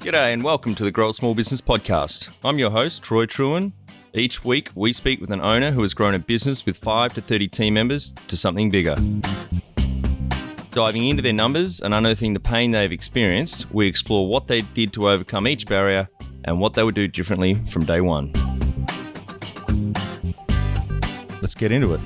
G'day and welcome to the Grow a Small Business Podcast. I'm your host, Troy Truen. Each week, we speak with an owner who has grown a business with 5 to 30 team members to something bigger. Diving into their numbers and unearthing the pain they've experienced, we explore what they did to overcome each barrier and what they would do differently from day one. Let's get into it.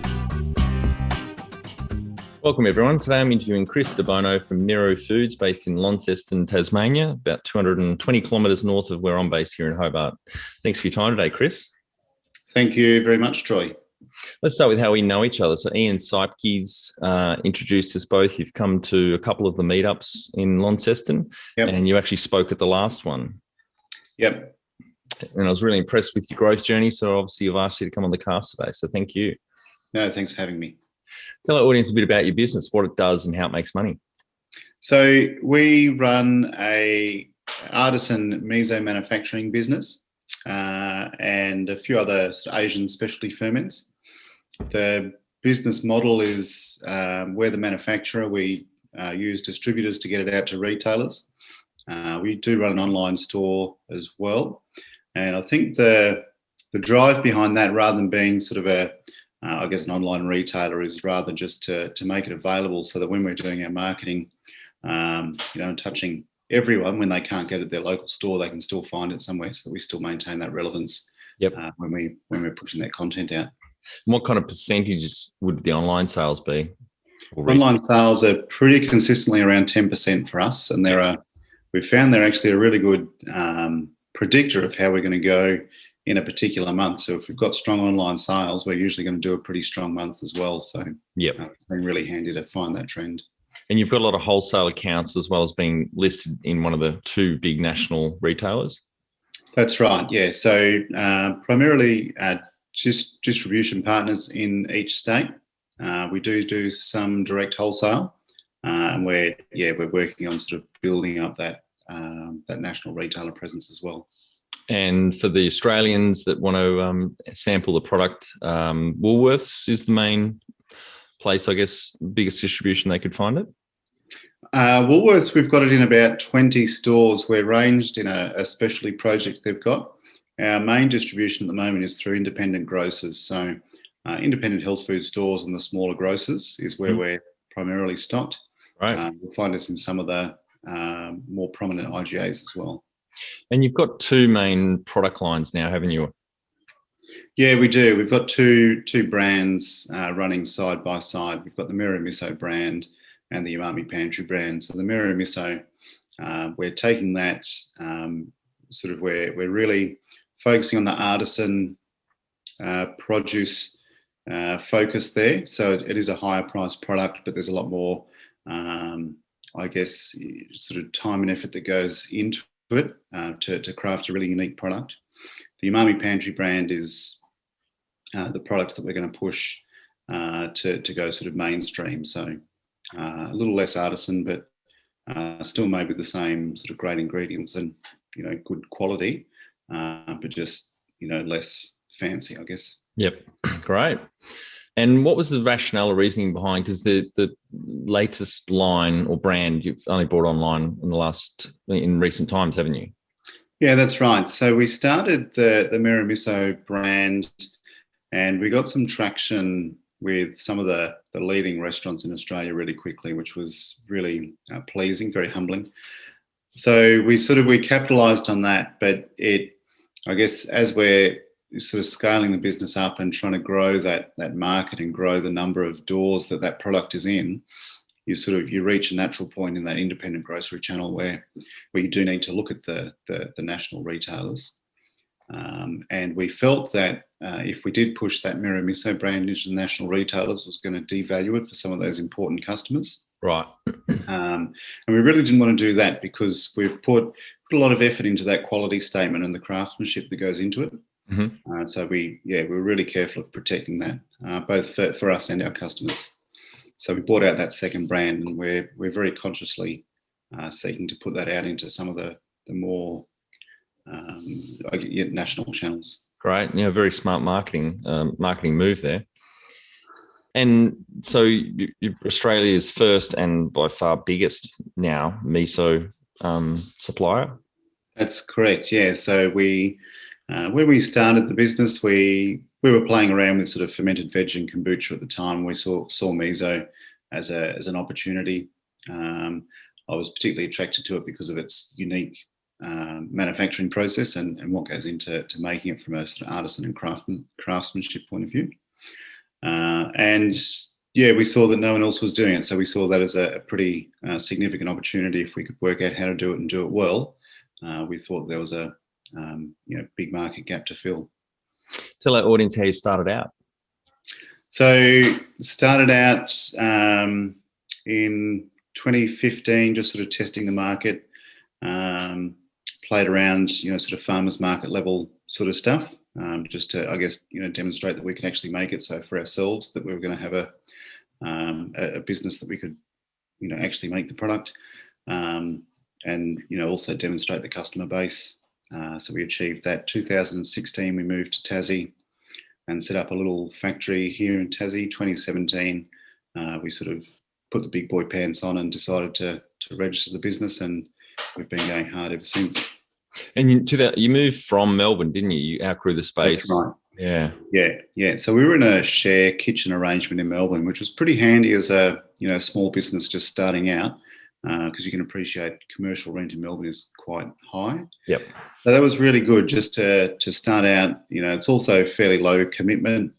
Welcome everyone. Today I'm interviewing Chris de Bono from Meru Foods based in Launceston, Tasmania, about 220 kilometres north of where I'm based here in Hobart. Thanks for your time today, Chris. Thank you very much, Troy. Let's start with how we know each other. So Ian Seipke's introduced us both. You've come to a couple of the meetups in Launceston, and you actually spoke at the last one. Yep. And I was really impressed with your growth journey. So obviously I've asked you to come on the cast today. So thank you. No, thanks for having me. Tell our audience a bit about your business, what it does and how it makes money. So we run a artisan miso manufacturing business and a few other Asian specialty ferments. The business model is we're the manufacturer. We use distributors to get it out to retailers. We do run an online store as well. And I think the drive behind that, rather than being sort of an online retailer, is rather just to make it available so that when we're doing our marketing, and touching everyone, when they can't get it at their local store, they can still find it somewhere, so that we still maintain that relevance when we're pushing that content out. And what kind of percentages would the online sales be? Online sales are pretty consistently around 10% for us, and we've found they're actually a really good predictor of how we're going to go in a particular month. So if we've got strong online sales, we're usually going to do a pretty strong month as well. So it's been really handy to find that trend. And you've got a lot of wholesale accounts as well as being listed in one of the two big national retailers? That's right, yeah. So primarily just distribution partners in each state. We do some direct wholesale, and we're working on sort of building up that national retailer presence as well. And for the Australians that want to sample the product, Woolworths is the main place, I guess, biggest distribution they could find it? Woolworths, we've got it in about 20 stores. We're ranged in a specialty project they've got. Our main distribution at the moment is through independent grocers. So independent health food stores and the smaller grocers is where we're primarily stocked. Right. You'll find us in some of the more prominent IGAs as well. And you've got two main product lines now, haven't you? Yeah, we do. We've got two brands running side by side. We've got the Meru Miso brand and the Umami Pantry brand. So the Meru Miso, we're taking that we're really focusing on the artisan produce focus there. So it is a higher priced product, but there's a lot more, sort of time and effort that goes into it to craft a really unique product. The Umami Pantry brand is the product that we're going to push to go sort of mainstream. So a little less artisan, but still maybe the same sort of great ingredients and good quality, but just less fancy, I guess. Yep, great. And what was the rationale or reasoning behind? Because the latest line or brand you've only brought online in recent times, haven't you? Yeah, that's right. So we started the Meru Miso brand, and we got some traction with some of the leading restaurants in Australia really quickly, which was really pleasing, very humbling. So we capitalised on that, but as we're sort of scaling the business up and trying to grow that market and grow the number of doors that product is in, you reach a natural point in that independent grocery channel where you do need to look at the national retailers. And we felt that if we did push that Meru Miso brand into the national retailers, it was going to devalue it for some of those important customers. Right. And we really didn't want to do that because we've put a lot of effort into that quality statement and the craftsmanship that goes into it. Mm-hmm. So we're really careful of protecting that, both for us and our customers. So we brought out that second brand, and we're very consciously seeking to put that out into some of the more national channels. Great, very smart marketing move there. And so Australia's first and by far biggest now miso supplier. That's correct. Yeah. So when we started the business, we were playing around with sort of fermented veg and kombucha at the time. We saw miso as an opportunity. I was particularly attracted to it because of its unique manufacturing process and what goes into making it from a sort of artisan and craftsmanship point of view. And yeah, we saw that no one else was doing it, so we saw that as a pretty significant opportunity. If we could work out how to do it and do it well, we thought there was a big market gap to fill. Tell our audience how you started out. So started out in 2015, just sort of testing the market, played around, sort of farmers market level sort of stuff, just to, I guess, demonstrate that we could actually make it. So for ourselves, that we were going to have a business that we could, actually make the product, and also demonstrate the customer base. So we achieved that. 2016, we moved to Tassie and set up a little factory here in Tassie. 2017, we sort of put the big boy pants on and decided to register the business, and we've been going hard ever since. And you moved from Melbourne, didn't you? You outgrew the space. That's right. Yeah. Yeah. So we were in a share kitchen arrangement in Melbourne, which was pretty handy as a small business just starting out, because you can appreciate commercial rent in Melbourne is quite high. Yep. So that was really good just to start out. It's also fairly low commitment.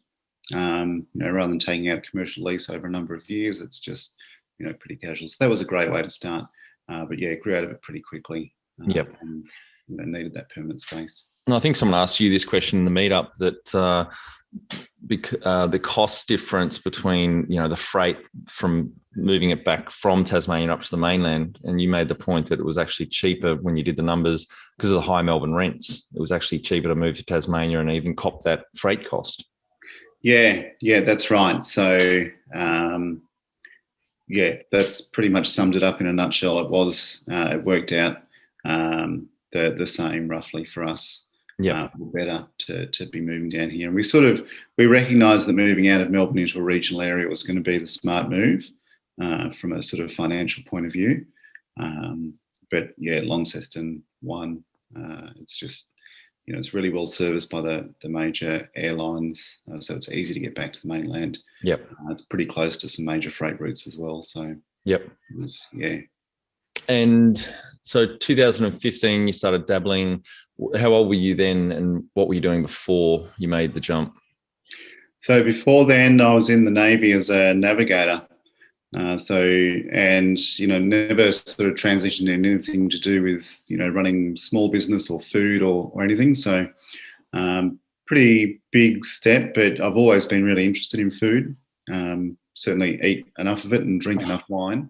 Rather than taking out a commercial lease over a number of years, it's just pretty casual. So that was a great way to start. But yeah, grew out of it pretty quickly. Yep. And needed that permanent space. And I think someone asked you this question in the meetup that the cost difference between the freight from moving it back from Tasmania up to the mainland, and you made the point that it was actually cheaper when you did the numbers because of the high Melbourne rents. It was actually cheaper to move to Tasmania and even cop that freight cost. Yeah, that's right. So that's pretty much summed it up in a nutshell. It worked out the same roughly for us. Yeah, better to be moving down here, and we recognised that moving out of Melbourne into a regional area was going to be the smart move from a sort of financial point of view. But yeah, Launceston won. It's just it's really well serviced by the major airlines, so it's easy to get back to the mainland. Yep, it's pretty close to some major freight routes as well. So yep, it was, yeah. And so 2015, you started dabbling. How old were you then, and what were you doing before you made the jump? So before then, I was in the Navy as a navigator. Never sort of transitioned in anything to do with, running small business or food or anything. So pretty big step, but I've always been really interested in food. Certainly eat enough of it and drink enough wine.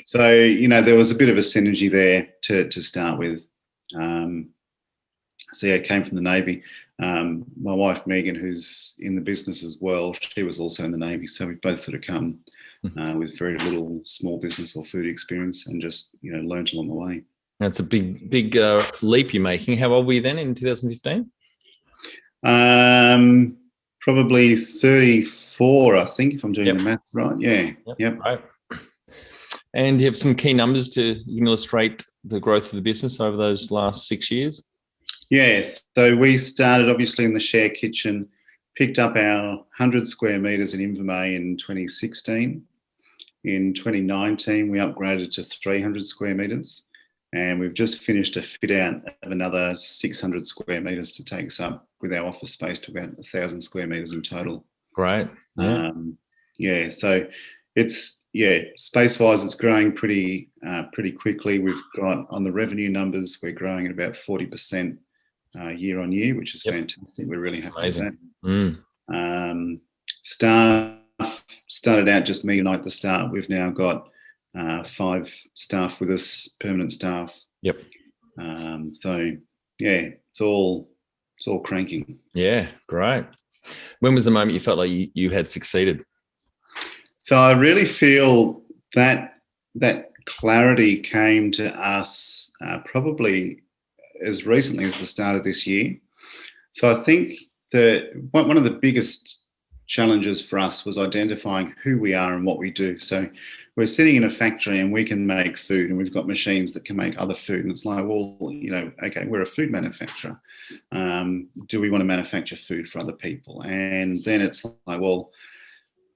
So, there was a bit of a synergy there to start with. I came from the Navy. My wife, Megan, who's in the business as well, she was also in the Navy. So we've both sort of come with very little small business or food experience and just, learned along the way. That's a big leap you're making. How old were you then in 2015? Probably 34, I think, if I'm doing the maths right. Yeah. Yep. Right. And you have some key numbers to illustrate the growth of the business over those last 6 years? Yes. So we started obviously in the share kitchen, picked up our 100 square metres in Umami in 2016. In 2019, we upgraded to 300 square metres, and we've just finished a fit out of another 600 square metres to take us up with our office space to about 1,000 square metres in total. Great. Yeah. So it's, space-wise, it's growing pretty quickly. We've got, on the revenue numbers, we're growing at about 40% year on year, which is fantastic. We're really happy with that. Staff started out just me and I at the start. We've now got 5 staff with us, permanent staff. Yep. It's all cranking. Yeah, great. When was the moment you felt like you had succeeded? So I really feel that clarity came to us probably as recently as the start of this year. So I think that one of the biggest challenges for us was identifying who we are and what we do. So we're sitting in a factory and we can make food, and we've got machines that can make other food. And it's like, well, okay, we're a food manufacturer. Do we want to manufacture food for other people? And then it's like, well,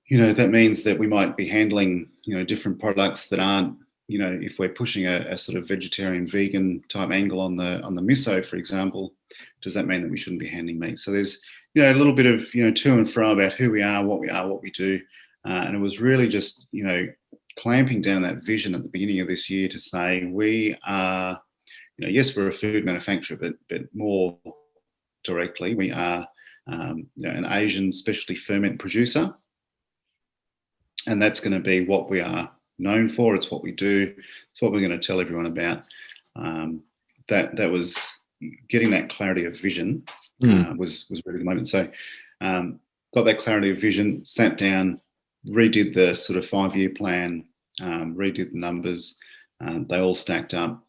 that means that we might be handling, different products that aren't, if we're pushing a sort of vegetarian, vegan type angle on the miso, for example, does that mean that we shouldn't be handling meat? So there's, a little bit of, to and fro about who we are, what we do. And it was really just, clamping down that vision at the beginning of this year to say we are, yes, we're a food manufacturer, but more directly, we are, an Asian specialty ferment producer. And that's going to be what we are known for. It's what we do. It's what we're going to tell everyone about. That was getting that clarity of vision was really the moment. So got that clarity of vision, sat down, redid the sort of 5-year plan, redid the numbers. They all stacked up.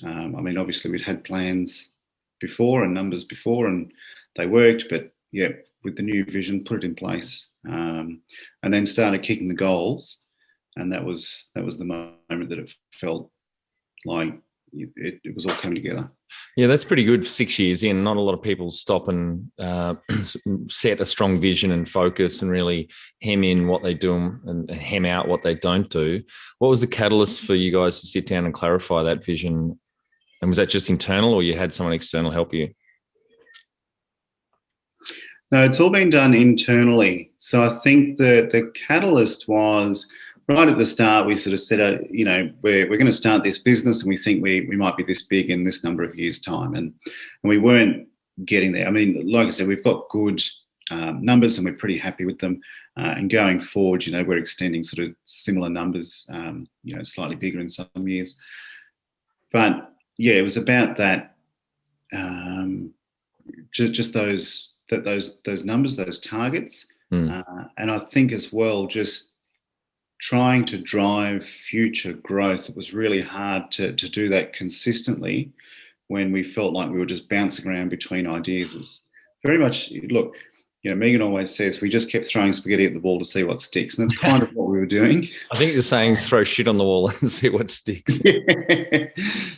Obviously we'd had plans before and numbers before, and they worked, but yeah, with the new vision, put it in place, and then started kicking the goals. And that was the moment that it felt like it was all coming together. Yeah, that's pretty good. 6 years in, not a lot of people stop and set a strong vision and focus and really hem in what they do and hem out what they don't do. What was the catalyst for you guys to sit down and clarify that vision? And was that just internal, or you had someone external help you? No, it's all been done internally. So I think the catalyst was right at the start. We sort of said, we're going to start this business, and we think we might be this big in this number of years' time, and we weren't getting there. Like I said, we've got good numbers, and we're pretty happy with them. And going forward, we're extending sort of similar numbers, slightly bigger in some years. But yeah, it was about that, just those numbers, those targets, and I think as well, just trying to drive future growth. It was really hard to do that consistently when we felt like we were just bouncing around between ideas. It was very much, look, Megan always says we just kept throwing spaghetti at the wall to see what sticks, and that's kind of what we were doing. I think the saying's throw shit on the wall and see what sticks. Yeah.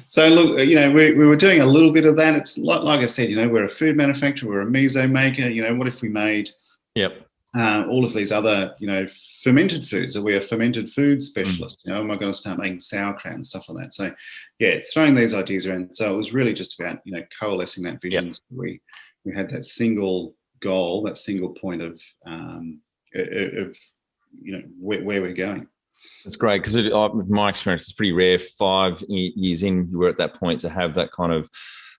So look, we were doing a little bit of that. It's like I said, we're a food manufacturer, we're a miso maker. What if we made all of these other, fermented foods? Are we a fermented food specialist? Am I going to start making sauerkraut and stuff like that? So yeah, it's throwing these ideas around. So it was really just about, coalescing that vision. So we had that single goal, that single point of where we're going. That's great, because with my experience, it's pretty rare. 5 years in, you were at that point to have that kind of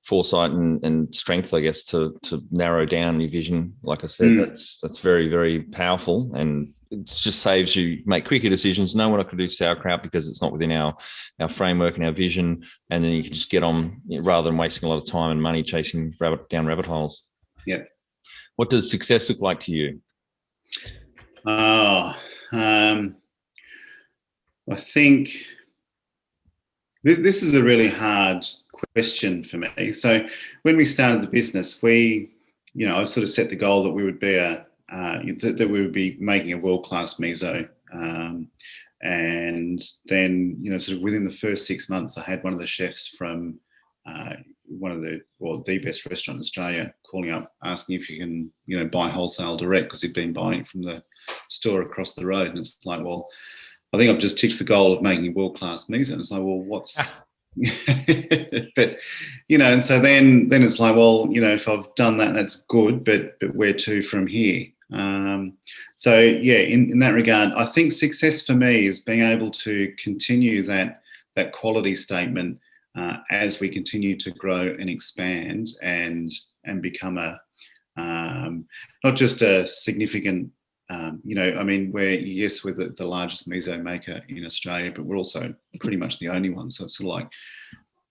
foresight and strength, I guess, to narrow down your vision. Like I said, that's very, very powerful, and it just saves you make quicker decisions. No, we're not going to do sauerkraut because it's not within our framework and our vision, and then you can just get on rather than wasting a lot of time and money chasing down rabbit holes. Yeah. What does success look like to you? I think this is a really hard question for me. So when we started the business, I sort of set the goal that we would be that we would be making a world-class miso. And then, sort of within the first 6 months, I had one of the chefs from the best restaurant in Australia calling up asking if you can, buy wholesale direct, because he'd been buying it from the store across the road. And it's like, well, I think I've just ticked the goal of making world-class miso. And it's like, well, what's... but, and so then it's like, well, if I've done that, that's good, but where to from here? So yeah, in that regard, I think success for me is being able to continue that quality statement as we continue to grow and expand and become not just a significant, we're the largest miso maker in Australia, but we're also pretty much the only one. So it's sort of like,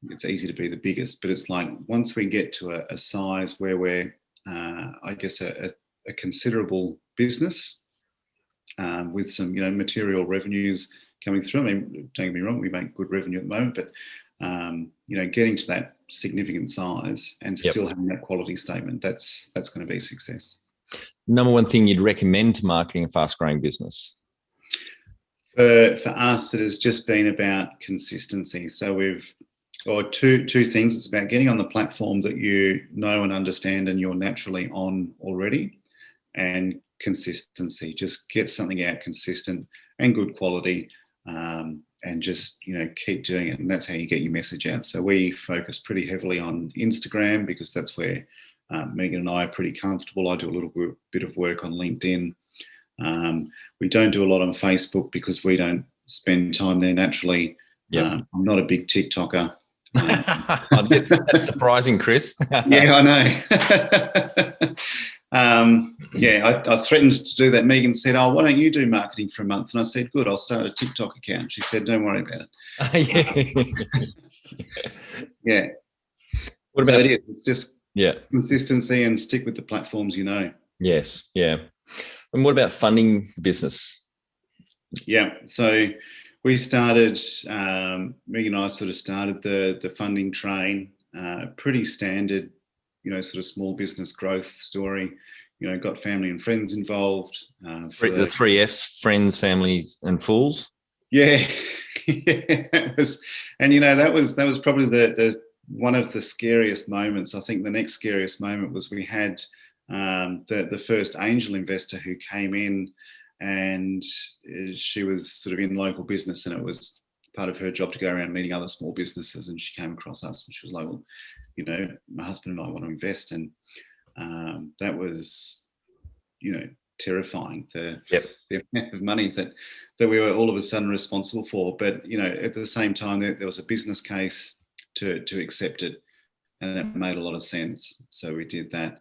it's easy to be the biggest, but it's like once we get to a size where we're, a considerable business with some, material revenues coming through. Don't get me wrong, we make good revenue at the moment, but getting to that significant size and still having that quality statement, that's going to be success. number one thing you'd recommend to marketing a fast-growing business? For us, it has just been about consistency. So two things. It's about getting on the platform that you know and understand and you're naturally on already, and consistency. Just get something out consistent and good quality, and just keep doing it. And that's how you get your message out. So we focus pretty heavily on Instagram because that's where Megan and I are pretty comfortable. I do a little bit of work on LinkedIn. We don't do a lot on Facebook because we don't spend time there naturally. Yep. I'm not a big TikToker. That's surprising, Chris. Yeah, I know. I threatened to do that. Megan said, "Oh, why don't you do marketing for a month?" And I said, "Good, I'll start a TikTok account." She said, "Don't worry about it." Yeah. What about it is? It's just consistency and stick with the platforms you know. Yes, yeah. And what about funding the business? Yeah, so we started, Megan and I sort of started the funding train, pretty standard, sort of small business growth story. Got family and friends involved. The 3 Fs, friends, families and fools. Yeah, that was probably the one of the scariest moments. I think the next scariest moment was we had the first angel investor who came in, and she was sort of in local business, and it was part of her job to go around meeting other small businesses, and she came across us and she was like, "Well, my husband and I want to invest." And that was, terrifying, the amount of money that we were all of a sudden responsible for. But, at the same time, there was a business case to accept it, and it made a lot of sense. So we did that.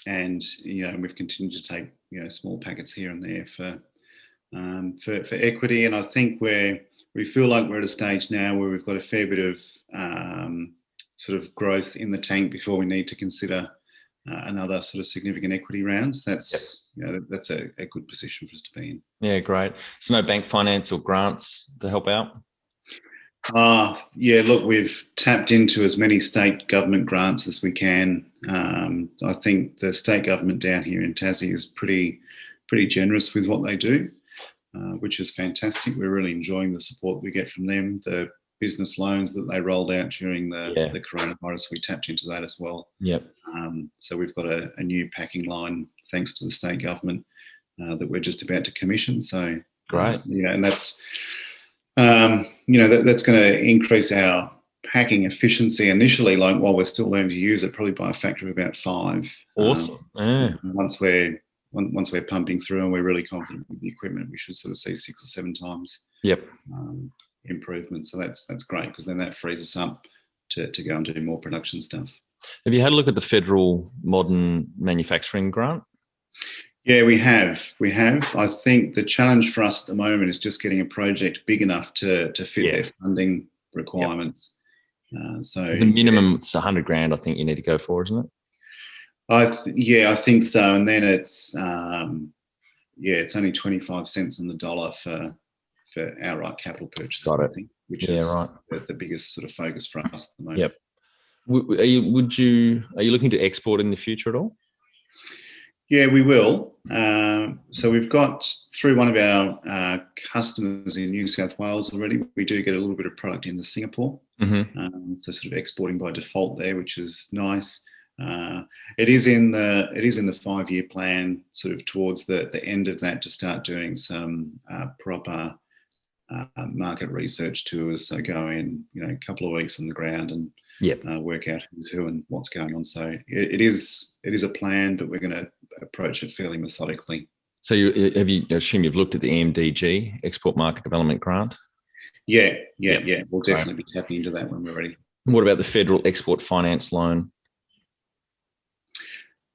And we've continued to take small packets here and there for equity. And I think we feel like we're at a stage now where we've got a fair bit of sort of growth in the tank before we need to consider another sort of significant equity rounds. That's that's a good position for us to be in. Yeah, great. So no bank finance or grants to help out? Look, we've tapped into as many state government grants as we can. I think the state government down here in Tassie is pretty generous with what they do, which is fantastic. We're really enjoying the support we get from them. The business loans that they rolled out during the coronavirus, we tapped into that as well. Yep. So we've got a new packing line thanks to the state government that we're just about to commission. So great. And that's that's going to increase our packing efficiency initially, like while we're still learning to use it, probably by a factor of about 5. Awesome. Once we're pumping through and we're really confident with the equipment, we should sort of see 6 or 7 times improvement. So that's great, because then that frees us up to go and do more production stuff. Have you had a look at the federal modern manufacturing grant? Yeah, we have. I think the challenge for us at the moment is just getting a project big enough to fit their funding requirements. So there's a minimum, it's $100,000. I think you need to go for, isn't it? I think so. And then it's it's only 25 cents on the dollar for outright capital purchases. Got it. I think, which is the biggest sort of focus for us at the moment. Yep. Are you looking to export in the future at all? Yeah, we will. So we've got, through one of our customers in New South Wales already, we do get a little bit of product into Singapore. Mm-hmm. So sort of exporting by default there, which is nice. It is in the 5-year plan, sort of towards the end of that, to start doing some proper market research tours. So go in, a couple of weeks on the ground and work out who's who and what's going on. So it is a plan, but we're going to approach it fairly methodically. So I assume you've looked at the EMDG, Export Market Development Grant? Yeah. We'll definitely be tapping into that when we're ready. What about the federal export finance loan?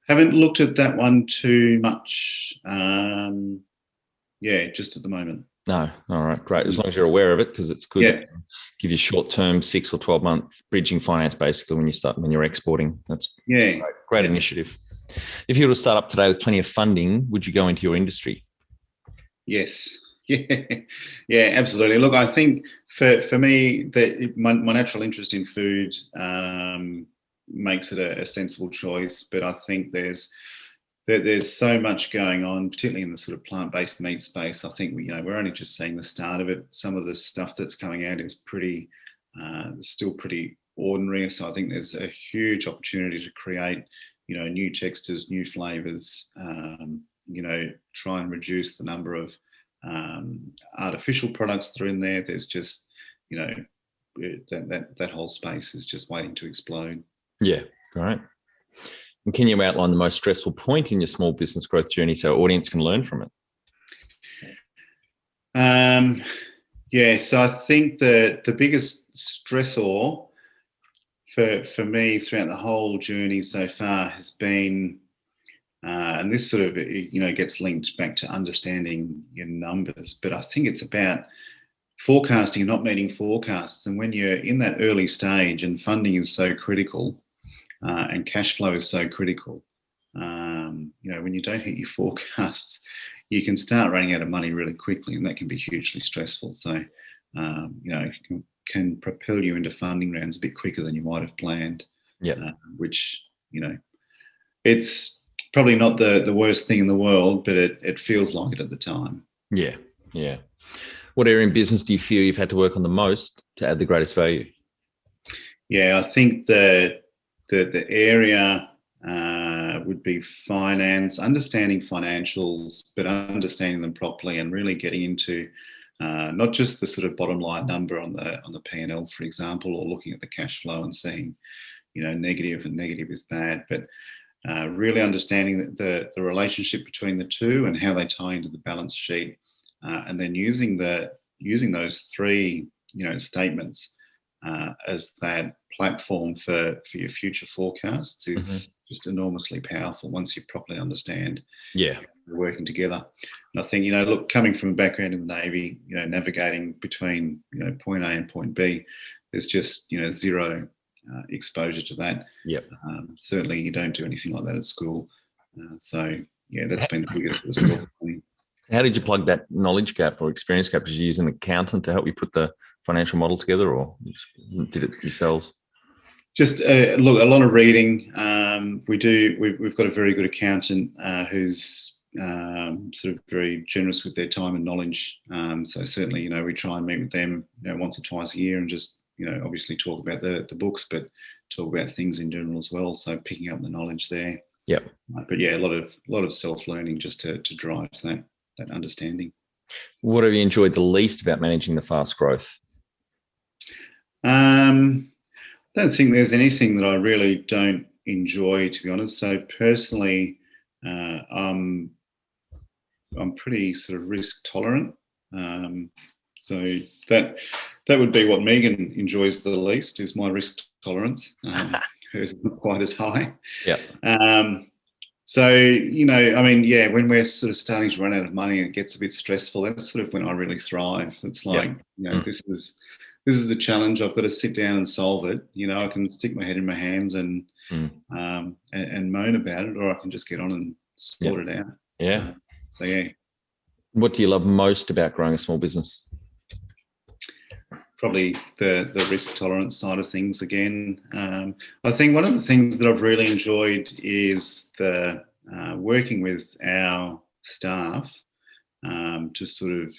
Haven't looked at that one too much. Just at the moment. No. All right, great. As long as you're aware of it, because it's good to give you short-term 6 or 12-month bridging finance, basically, when you're exporting. That's great initiative. If you were to start up today with plenty of funding, would you go into your industry? Yes. Yeah, absolutely. Look, I think for me, my natural interest in food makes it a sensible choice, but I think there's there's so much going on, particularly in the sort of plant-based meat space. I think we're only just seeing the start of it. Some of the stuff that's coming out is still pretty ordinary. So I think there's a huge opportunity to create, new textures, new flavors. Try and reduce the number of artificial products that are in there. There's just, that whole space is just waiting to explode. Yeah, great. And can you outline the most stressful point in your small business growth journey so our audience can learn from it? So I think the biggest stressor for me throughout the whole journey so far has been, and this sort of gets linked back to understanding your numbers, but I think it's about forecasting and not meeting forecasts. And when you're in that early stage and funding is so critical, and cash flow is so critical, when you don't hit your forecasts, you can start running out of money really quickly, and that can be hugely stressful. So, it can propel you into funding rounds a bit quicker than you might have planned. Yeah. Which, it's probably not the worst thing in the world, but it feels like it at the time. Yeah. Yeah. What area in business do you feel you've had to work on the most to add the greatest value? Yeah, I think the area would be finance, understanding financials, but understanding them properly and really getting into not just the sort of bottom line number on the P&L, for example, or looking at the cash flow and seeing, negative and negative is bad, but really understanding the relationship between the two and how they tie into the balance sheet, and then using those three, statements as that platform for your future forecasts is just enormously powerful once you properly understand. Yeah, working together. And I think, look, coming from a background in the Navy, navigating between, point A and point B, there's just, zero exposure to that. Yep. Certainly you don't do anything like that at school. So, that's been the biggest struggle for me. How did you plug that knowledge gap or experience gap? Did you use an accountant to help you put the financial model together, or you just did it yourselves? Just look, a lot of reading. We've got a very good accountant who's sort of very generous with their time and knowledge. So certainly, we try and meet with them, once or twice a year, and just, obviously talk about the books, but talk about things in general as well. So picking up the knowledge there. Yep. But yeah, a lot of self-learning just to drive that understanding. What have you enjoyed the least about managing the fast growth? I don't think there's anything that I really don't enjoy, to be honest. So personally, I'm pretty sort of risk tolerant. So that would be what Megan enjoys the least, is my risk tolerance. Hers is not quite as high. Yeah. So, when we're sort of starting to run out of money and it gets a bit stressful, that's sort of when I really thrive. It's like, this is the challenge. I've got to sit down and solve it. I can stick my head in my hands and moan about it, or I can just get on and sort it out. Yeah. So, yeah. What do you love most about growing a small business? Probably the risk tolerance side of things again. I think one of the things that I've really enjoyed is the working with our staff to sort of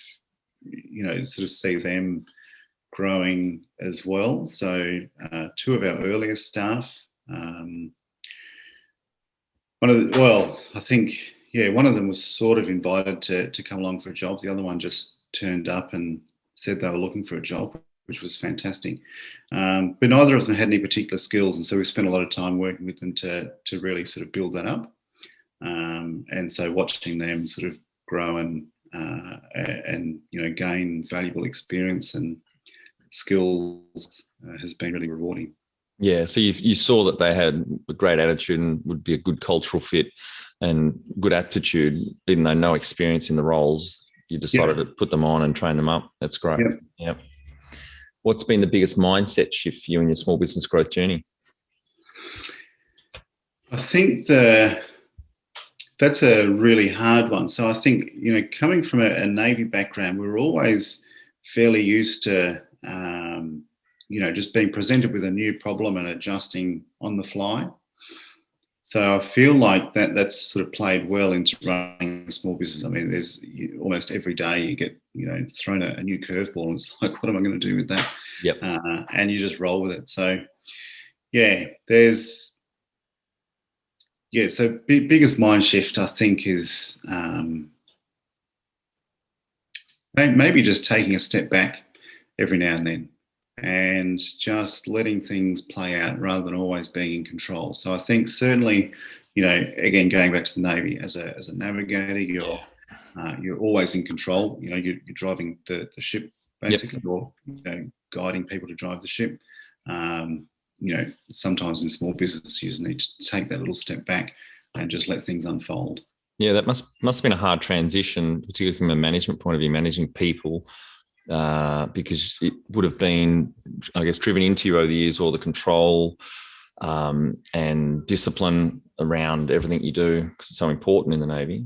see them growing as well. So two of our earliest staff, one of them was sort of invited to come along for a job. The other one just turned up and said they were looking for a job, which was fantastic. But neither of them had any particular skills. And so we spent a lot of time working with them to really sort of build that up. And so watching them sort of grow and gain valuable experience and skills has been really rewarding. Yeah, so you saw that they had a great attitude and would be a good cultural fit and good aptitude, even though no experience in the roles. You decided to put them on and train them up. That's great. Yeah. What's been the biggest mindset shift for you in your small business growth journey? I think that's a really hard one. So I think, coming from a Navy background, we were always fairly used to, just being presented with a new problem and adjusting on the fly. So I feel like that's sort of played well into running a small business. I mean, almost every day you get thrown a new curveball, and it's like, what am I going to do with that? Yep. And you just roll with it. So so biggest mind shift I think is maybe just taking a step back every now and then, and just letting things play out rather than always being in control. So I think certainly, again, going back to the Navy, as a navigator, you're always in control. You're driving the ship basically, or guiding people to drive the ship. Sometimes in small business, you just need to take that little step back and just let things unfold. Yeah, that must have been a hard transition, particularly from a management point of view, managing people. Because it would have been, I guess, driven into you over the years, all the control and discipline around everything you do, because it's so important in the Navy.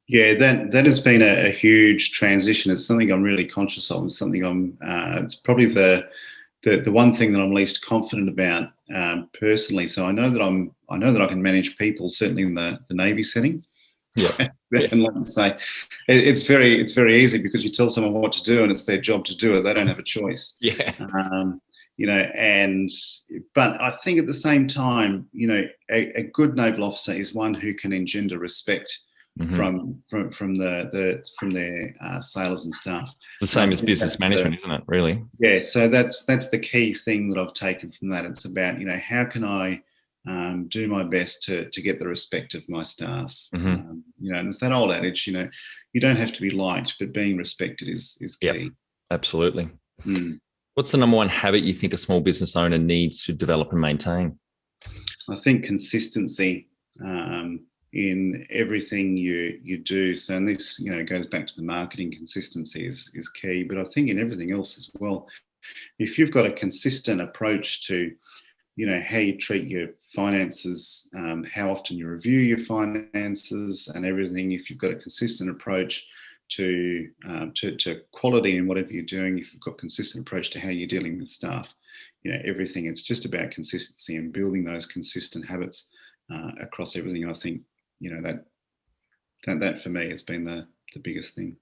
Yeah, that has been a huge transition. It's something I'm really conscious of. It's something it's probably the one thing that I'm least confident about personally. So I know that I can manage people, certainly in the Navy setting. Yeah. And like you say, it's very easy because you tell someone what to do and it's their job to do it. They don't have a choice. Yeah. But I think at the same time, a good naval officer is one who can engender respect from their sailors and staff. The same as business management, isn't it? Really? Yeah. So that's the key thing that I've taken from that. It's about how can I do my best to get the respect of my staff. And it's that old adage, you don't have to be liked, but being respected is key. Yep, absolutely. What's the number one habit you think a small business owner needs to develop and maintain? I think consistency in everything you do. So, and this goes back to the marketing. Consistency is key, but I think in everything else as well. If you've got a consistent approach to how you treat your finances, how often you review your finances and everything, if you've got a consistent approach to quality in whatever you're doing, if you've got a consistent approach to how you're dealing with staff, everything, it's just about consistency and building those consistent habits across everything. And I think, that for me has been the biggest thing.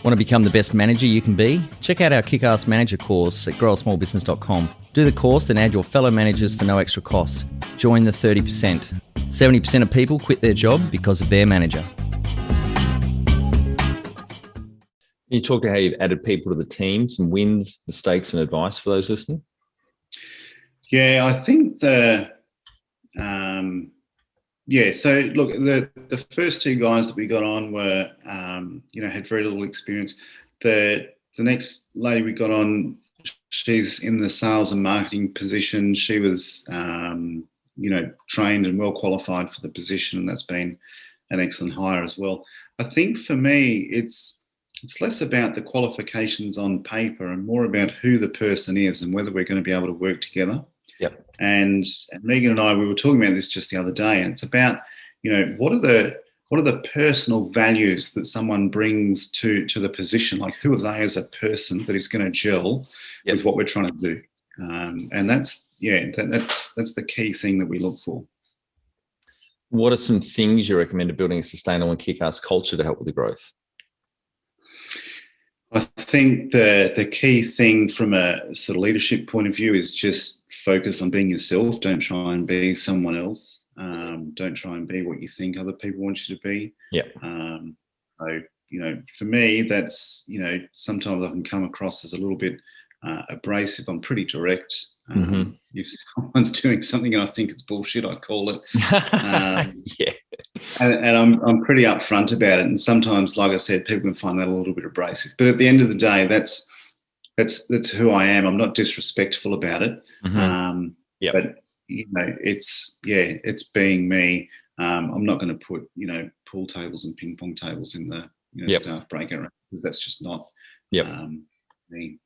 Want to become the best manager you can be? Check out our Kick-Ass Manager course at growasmallbusiness.com. Do the course and add your fellow managers for no extra cost. Join the 30%. 70% of people quit their job because of their manager. You talk about how you've added people to the team, some wins, mistakes and advice for those listening? Yeah, I think so look, the first two guys that we got on were, had very little experience. The next lady we got on, she's in the sales and marketing position. She was, trained and well qualified for the position, and that's been an excellent hire as well. I think for me, it's less about the qualifications on paper and more about who the person is and whether we're going to be able to work together. Yep. And Megan and I, we were talking about this just the other day, and it's about, what are the personal values that someone brings to the position? Like, who are they as a person that is going to gel with what we're trying to do? And that's the key thing that we look for. What are some things you recommend to building a sustainable and kick-ass culture to help with the growth? I think the key thing from a sort of leadership point of view is just focus on being yourself. Don't try and be someone else. Don't try and be what you think other people want you to be. Yeah. So, for me, that's, sometimes I can come across as a little bit abrasive. I'm pretty direct. If someone's doing something and I think it's bullshit, I call it. Yeah. And I'm pretty upfront about it. And sometimes, like I said, people can find that a little bit abrasive. But at the end of the day, that's who I am. I'm not disrespectful about it. But it's being me. I'm not going to put pool tables and ping pong tables in the staff breakout because that's just not me.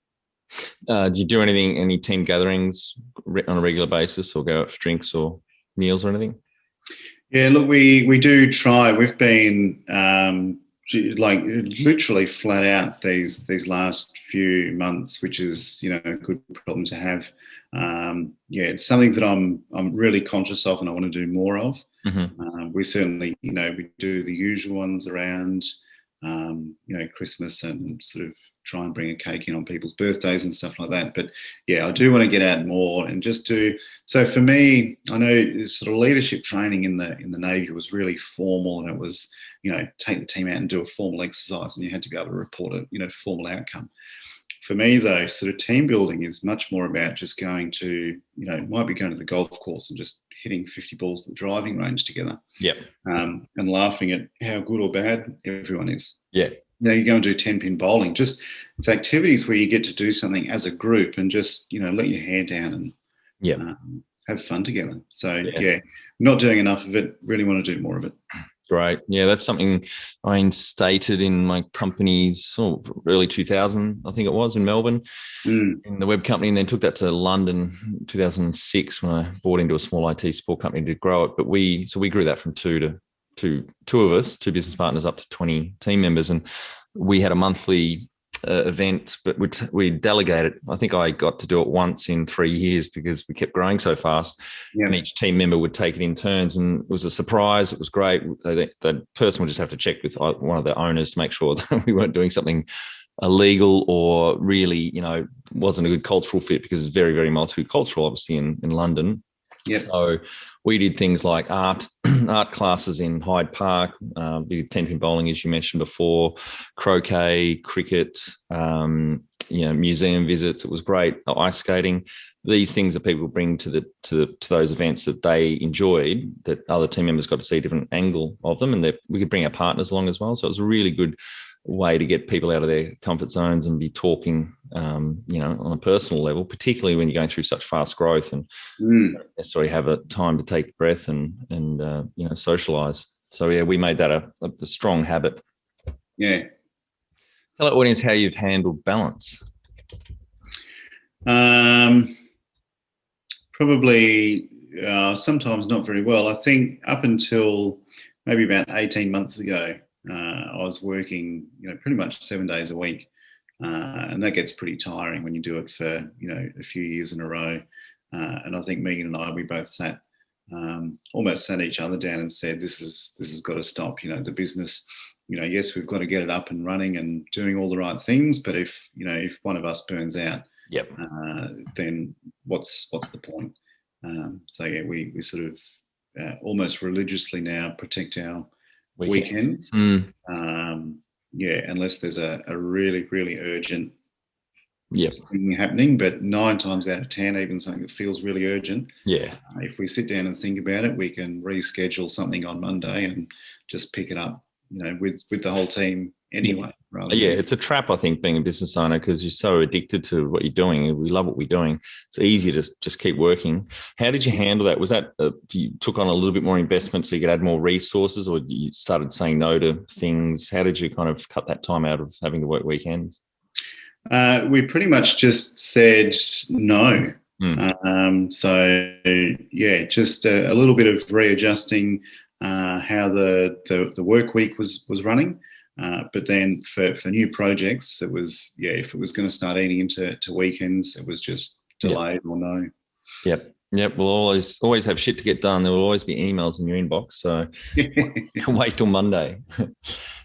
Do you do any team gatherings on a regular basis, or go out for drinks or meals or anything? Yeah, look, we do try. We've been like literally flat out these last few months, which is a good problem to have. It's something that I'm really conscious of, and I want to do more of. We certainly we do the usual ones around Christmas, and sort of try and bring a cake in on people's birthdays and stuff like that. But I do want to get out more and just do. So for me, I know sort of leadership training in the Navy was really formal, and it was take the team out and do a formal exercise, and you had to be able to report a formal outcome. For me, though, sort of team building is much more about just going to, might be going to the golf course and just hitting 50 balls at the driving range together. Yep. And laughing at how good or bad everyone is. Yeah. You go and do 10-pin bowling. Just it's activities where you get to do something as a group and just, let your hair down and have fun together. So, not doing enough of it. Really want to do more of it. Great. Yeah, that's something I instated in my company's early 2000, I think it was, in Melbourne, in the web company, and then took that to London in 2006 when I bought into a small IT support company to grow it. But we grew that from two of us, two business partners, up to 20 team members, and we had a monthly event, but we delegated. I think I got to do it once in 3 years because we kept growing so fast. And each team member would take it in turns, and it was a surprise. It was great. The person would just have to check with one of the owners to make sure that we weren't doing something illegal or really, wasn't a good cultural fit, because it's very, very multicultural, obviously, in London. Yep. So we did things like art classes in Hyde Park, did 10-pin bowling, as you mentioned before, croquet, cricket, museum visits. It was great. Ice skating. These things that people bring to those events that they enjoyed, that other team members got to see a different angle of them, and we could bring our partners along as well. So it was a really good way to get people out of their comfort zones and be talking, on a personal level, particularly when you're going through such fast growth and don't necessarily have a time to take a breath and socialize. So we made that a strong habit. Yeah. Tell our audience how you've handled balance. Probably sometimes not very well. I think up until maybe about 18 months ago, I was working, pretty much 7 days a week. And that gets pretty tiring when you do it for, a few years in a row. And I think Megan and I, we both almost sat each other down and said, this has got to stop. The business, yes, we've got to get it up and running and doing all the right things. But if one of us burns out, then what's the point? We sort of almost religiously now protect our weekends. Unless there's a really, really urgent thing happening. But 9 times out of 10, even something that feels really urgent, if we sit down and think about it, we can reschedule something on Monday and just pick it up, with the whole team anyway. It's a trap, I think, being a business owner, because you're so addicted to what you're doing. We love what we're doing. It's easy to just keep working. How did you handle that? Was that you took on a little bit more investment so you could add more resources, or you started saying no to things? How did you kind of cut that time out of having to work weekends? We pretty much just said no. Just a little bit of readjusting how the work week was running. But then for new projects, it was, if it was going to start eating into weekends, it was just delayed or no. Yep. We'll always have shit to get done. There will always be emails in your inbox. So wait till Monday.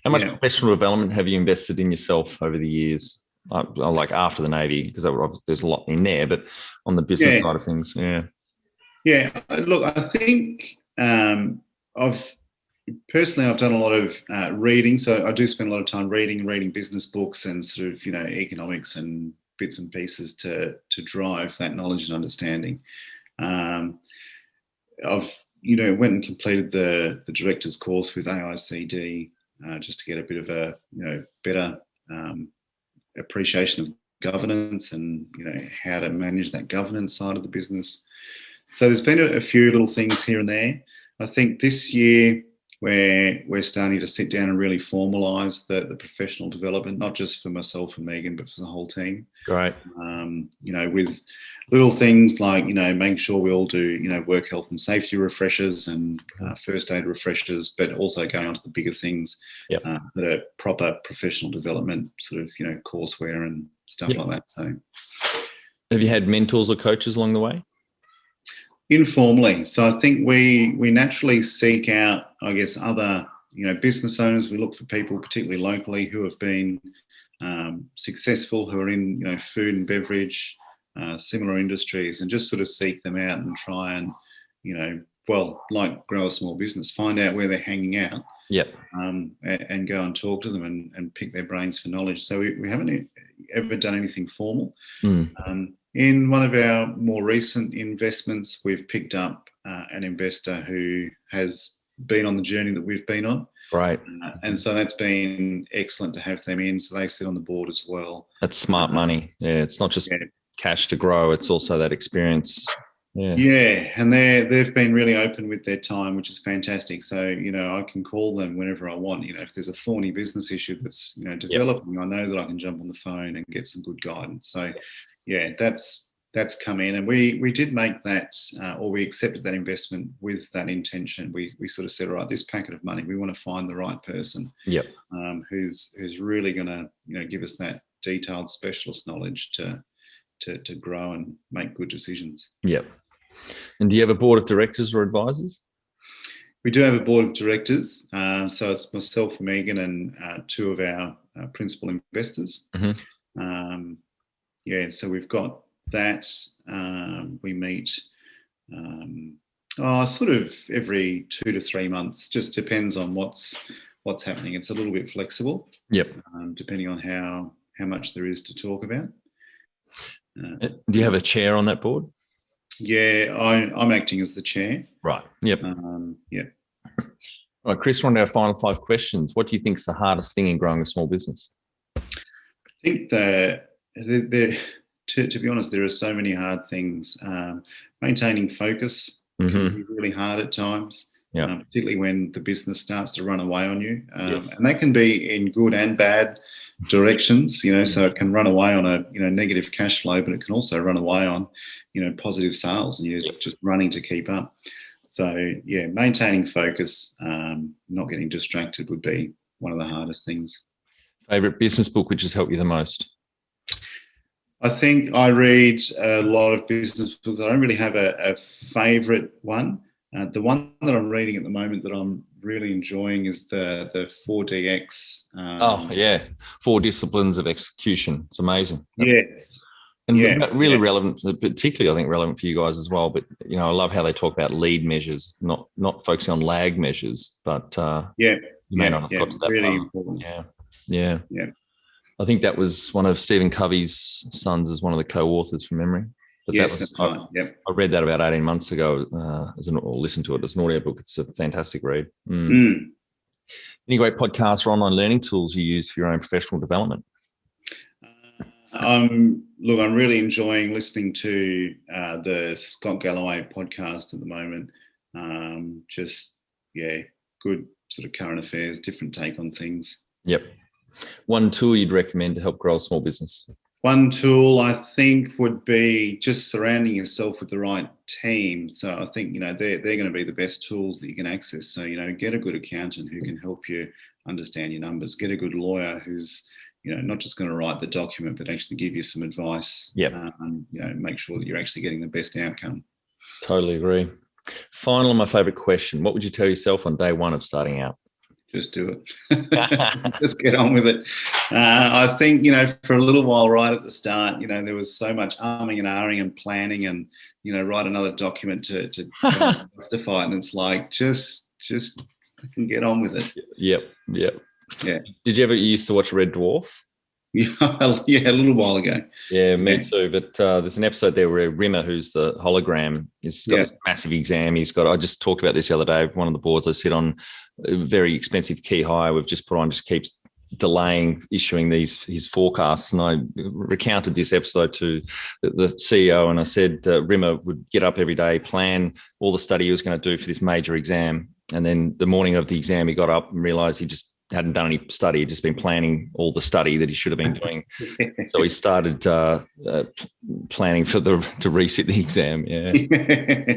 How much professional development have you invested in yourself over the years? Like after the Navy, because there's a lot in there, but on the business side of things, Look, I think I've done a lot of reading, so I do spend a lot of time reading business books and sort of economics and bits and pieces to drive that knowledge and understanding. I've went and completed the director's course with AICD just to get a bit of a better appreciation of governance and how to manage that governance side of the business. So there's been a few little things here and there. I think this year where we're starting to sit down and really formalise the professional development, not just for myself and Megan, but for the whole team. Great. With little things like, making sure we all do, work health and safety refreshers and first aid refreshers, but also going on to the bigger things that are proper professional development, sort of, courseware and stuff like that. So, have you had mentors or coaches along the way? Informally. So I think we naturally seek out, I guess, other, business owners. We look for people, particularly locally, who have been successful, who are in, food and beverage, similar industries, and just sort of seek them out and try and, like grow a small business, find out where they're hanging out. Yep. And go and talk to them and pick their brains for knowledge. So we haven't ever done anything formal. In one of our more recent investments, we've picked up an investor who has been on the journey that we've been on. Right. And so that's been excellent to have them in. So they sit on the board as well. That's smart money. Yeah, it's not just cash to grow. It's also that experience. Yeah, and they've been really open with their time, which is fantastic. So, I can call them whenever I want. If there's a thorny business issue that's, developing, I know that I can jump on the phone and get some good guidance. So, yeah, that's come in. And we did make that, or we accepted that investment with that intention. We sort of said, all right, this packet of money, we want to find the right person who's really going to, give us that detailed specialist knowledge to grow and make good decisions. Yep. And do you have a board of directors or advisors? We do have a board of directors. So it's myself, Megan, and two of our principal investors. Mm-hmm. So we've got that. We meet sort of every 2 to 3 months. Just depends on what's happening. It's a little bit flexible. Yep. Depending on how much there is to talk about. Do you have a chair on that board? Yeah, I'm acting as the chair. Right. Yep. Yep. All right, Chris, one of our final 5 questions. What do you think is the hardest thing in growing a small business? I think to be honest, there are so many hard things. Maintaining focus can be really hard at times, particularly when the business starts to run away on you. And that can be in good and bad directions, so it can run away on a, negative cash flow, but it can also run away on, positive sales, and you're just running to keep up. So, maintaining focus, not getting distracted would be one of the hardest things. Favorite business book which has helped you the most? I think I read a lot of business books. I don't really have a favourite one. The one that I'm reading at the moment that I'm really enjoying is the 4DX. 4 Disciplines of Execution. It's amazing. Yes. And really relevant, particularly I think relevant for you guys as well. But, I love how they talk about lead measures, not focusing on lag measures, but you may not have got to that really part. important. Yeah. I think that was one of Stephen Covey's sons as one of the co-authors from memory. But that's right. Yep. I read that about 18 months ago or listened to it as an audiobook. It's a fantastic read. Any great podcasts or online learning tools you use for your own professional development? I'm really enjoying listening to the Scott Galloway podcast at the moment. Good sort of current affairs, different take on things. Yep. One tool you'd recommend to help grow a small business? One tool I think would be just surrounding yourself with the right team. So I think, they're going to be the best tools that you can access. So, get a good accountant who can help you understand your numbers. Get a good lawyer who's, not just going to write the document, but actually give you some advice. Yeah. Make sure that you're actually getting the best outcome. Totally agree. Final, my favorite question. What would you tell yourself on day one of starting out? Just do it. Just get on with it. I think, for a little while right at the start, there was so much umming and ahhing and planning and, write another document to justify it. And it's like, just I can get on with it. Yep. Yeah. Did you ever used to watch Red Dwarf? Yeah, a little while ago. Yeah, me too. But there's an episode there where Rimmer, who's the hologram, he's got this massive exam. I just talked about this the other day. One of the boards I sit on, a very expensive key hire we've just put on, just keeps delaying issuing his forecasts. And I recounted this episode to the CEO, and I said Rimmer would get up every day, plan all the study he was going to do for this major exam, And then the morning of the exam, he got up and realised he just hadn't done any study. He'd just been planning all the study that he should have been doing. So he started planning to resit the exam. Yeah,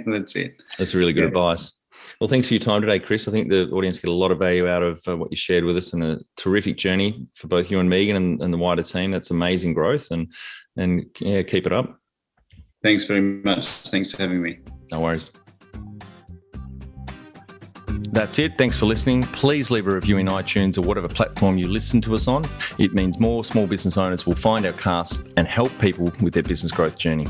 that's it. That's really good advice. Well, thanks for your time today, Chris. I think the audience get a lot of value out of what you shared with us, and a terrific journey for both you and Megan and the wider team. That's amazing growth, and yeah, keep it up. Thanks very much. Thanks for having me. No worries. That's it. Thanks for listening. Please leave a review in iTunes or whatever platform you listen to us on. It means more small business owners will find our cast and help people with their business growth journey.